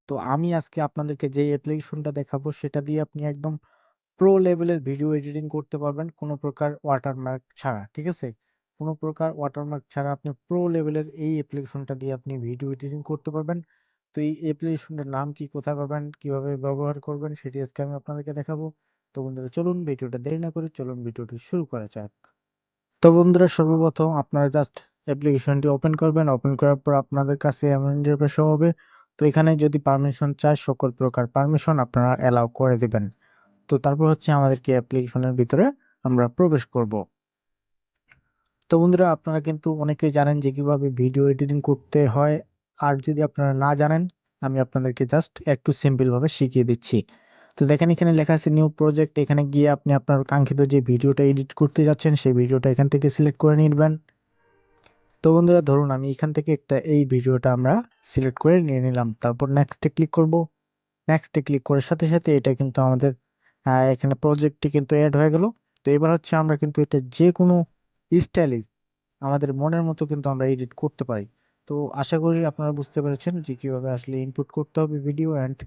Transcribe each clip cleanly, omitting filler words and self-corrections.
তো আমি আজকে আপনাদেরকে যে অ্যাপ্লিকেশনটা দেখাবো সেটা দিয়ে আপনি একদম প্রো লেভেলের ভিডিও এডিটিং করতে পারবেন কোনো প্রকার ওয়াটারমার্ক ছাড়া। ঠিক আছে? কোনো প্রকার ওয়াটারমার্ক ছাড়া আপনি প্রো লেভেলের এই অ্যাপ্লিকেশনটা দিয়ে আপনি ভিডিও এডিটিং করতে পারবেন। তো এই অ্যাপ্লিকেশনটার নাম কি, কোথায় পাবেন, কিভাবে ব্যবহার করবেন সেটি আজকে আমি আপনাদেরকে দেখাবো। তো বন্ধুরা চলুন ভিডিওটা দেরি না করে চলুন ভিডিওটি শুরু করা যাক। তো বন্ধুরা সর্বপ্রথম আপনারা জাস্ট অ্যাপ্লিকেশনটি ওপেন করবেন। ওপেন করার পর আপনাদের কাছে এমন ইন্টারফেস শো হবে। তো এখানে যদি পারমিশন চায় সকল প্রকার পারমিশন আপনারা অ্যালাউ করে দিবেন। তো তারপর হচ্ছে আমাদেরকে অ্যাপ্লিকেশনের ভিতরে আমরা প্রবেশ করব। তো বন্ধুরা আপনারা কিন্তু অনেকেই জানেন যে কিভাবে ভিডিও এডিটিং করতে হয়। আর যদি আপনারা না জানেন আমি আপনাদেরকে জাস্ট একটু সিম্পল ভাবে শিখিয়ে দিচ্ছি। তো দেখেন এখানে লেখা আছে নিউ প্রজেক্ট। এখানে গিয়ে আপনি আপনার কাঙ্ক্ষিত যে ভিডিওটা এডিট করতে যাচ্ছেন সেই ভিডিওটা এখান থেকে সিলেক্ট করে নিবেন। তো বন্ধুরা ধরুন আমি এখান থেকে এই ভিডিওটা আমরা সিলেক্ট করে নিয়ে নিলাম। তারপর নেক্সটে ক্লিক করব। নেক্সটে ক্লিক করার সাথে সাথে এটা কিন্তু আমাদের এখানে প্রজেক্টটি কিন্তু অ্যাড হয়ে গেল। তো এবার হচ্ছে আমরা কিন্তু এটা যে কোনো স্টাইলে আমাদের মনের মতো কিন্তু আমরা এডিট করতে পারি। তো আশা করি আপনারা বুঝতে পেরেছেন যে কিভাবে আসলে ইনপুট করতে হবে ভিডিও। অ্যান্ড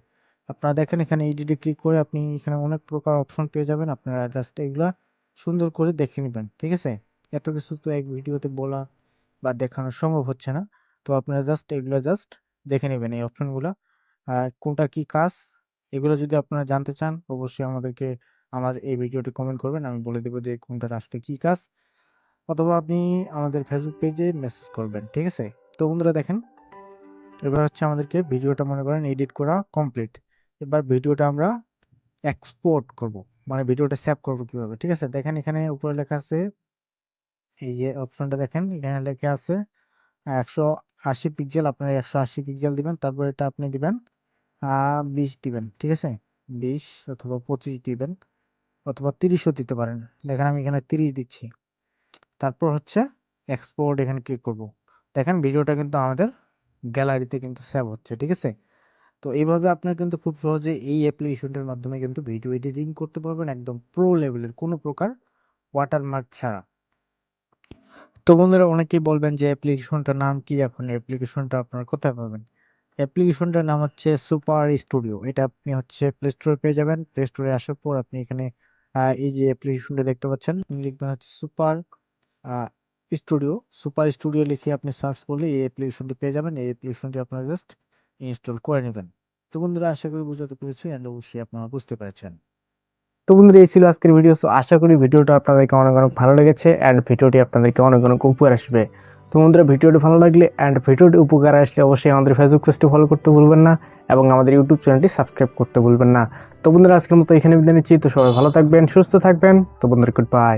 আপনারা দেখেন এখানে এডিটে ক্লিক করে আপনি এখানে অনেক প্রকার অপশন পেয়ে যাবেন। আপনারা জাস্ট এগুলা সুন্দর করে দেখে নেবেন। ঠিক আছে? এত কিছু তো এক ভিডিওতে বলা বা দেখানো সম্ভব হচ্ছে না। তো আপনারা জাস্ট এগুলা জাস্ট দেখে নেবেন এই অপশনগুলা কোনটা কি কাজ। এগুলো যদি আপনারা জানতে চান অবশ্যই আমাদেরকে আমার এই ভিডিওটি কমেন্ট করবেন, আমি বলে দেবো যে কোনটার আসলে কি কাজ। অথবা আপনি আমাদের ফেসবুক পেজে মেসেজ করবেন। ঠিক আছে? তো বন্ধুরা দেখেন এবার হচ্ছে আমাদেরকে ভিডিওটা মনে করেন এডিট করা কমপ্লিট। এবার ভিডিওটা আমরা এক্সপোর্ট করব, মানে ভিডিওটা সেভ করব কিভাবে। ঠিক আছে? দেখেন এখানে উপরে লেখা আছে, এই যে অপশনটা দেখেন এখানে লেখা আছে 180 পিক্সেল। আপনার 180 পিক্সেল দিবেন, তারপর এটা আপনি দিবেন 20 দিবেন। ঠিক আছে? 20 অথবা 25 দিবেন, অথবা 30ও দিতে পারেন। দেখেন আমি এখানে 30 দিচ্ছি। তারপর হচ্ছে এক্সপোর্ট এখানে ক্লিক করব। দেখেন ভিডিওটা কিন্তু আমাদের গ্যালারিতে কিন্তু সেভ হচ্ছে। ঠিক আছে? তো এইভাবে আপনার কিন্তু খুব সহজে এই অ্যাপ্লিকেশনটার মাধ্যমে কিন্তু ভিডিও এডিটিং করতে পারবেন একদম প্রো লেভেলের কোনো প্রকার ওয়াটারমার্ক ছাড়া। তো বন্ধুরা অনেকেই বলবেন যে অ্যাপ্লিকেশনটার নাম কি, এখন অ্যাপ্লিকেশনটা আপনারা কোথায় পাবেন। অ্যাপ্লিকেশনটার নাম হচ্ছে সুপার স্টুডিও। এটা আপনি হচ্ছে প্লে স্টোরে পেয়ে যাবেন। প্লে স্টোরে আসার পর আপনি এখানে এই যে অ্যাপ্লিকেশনটা দেখতে পাচ্ছেন লিখবেন হচ্ছে সুপার স্টুডিও। সুপার স্টুডিও লিখে আপনি সার্চ করলে এই অ্যাপ্লিকেশনটি পেয়ে যাবেন। এই অ্যাপ্লিকেশনটি আপনারা জাস্ট ইনস্টল করে নেবেন। তো বন্ধুরা আশা করি বুঝাতে পেরেছি এন্ড অবশ্যই আপনারা বুঝতে পেরেছেন। তো বন্ধুরা এই ছিল আজকের ভিডিও। সো আশা করি ভিডিওটা আপনাদেরকে অনেক অনেক ভালো লেগেছে অ্যান্ড ভিডিওটি আপনাদেরকে অনেক অনেক উপকার আসবে। তো বন্ধুরা ভিডিওটি ভালো লাগলে অ্যান্ড ভিডিওটি উপকার আসলে অবশ্যই আমাদের ফেসবুক পেজটি ফলো করতে ভুলবেন না এবং আমাদের ইউটিউব চ্যানেলটি সাবস্ক্রাইব করতে ভুলবেন না। তো বন্ধুরা আজকের মতো এখানে বিদায় নিচ্ছি। তো সবাই ভালো থাকবেন, সুস্থ থাকবেন। তো বন্ধুরা গুড বাই।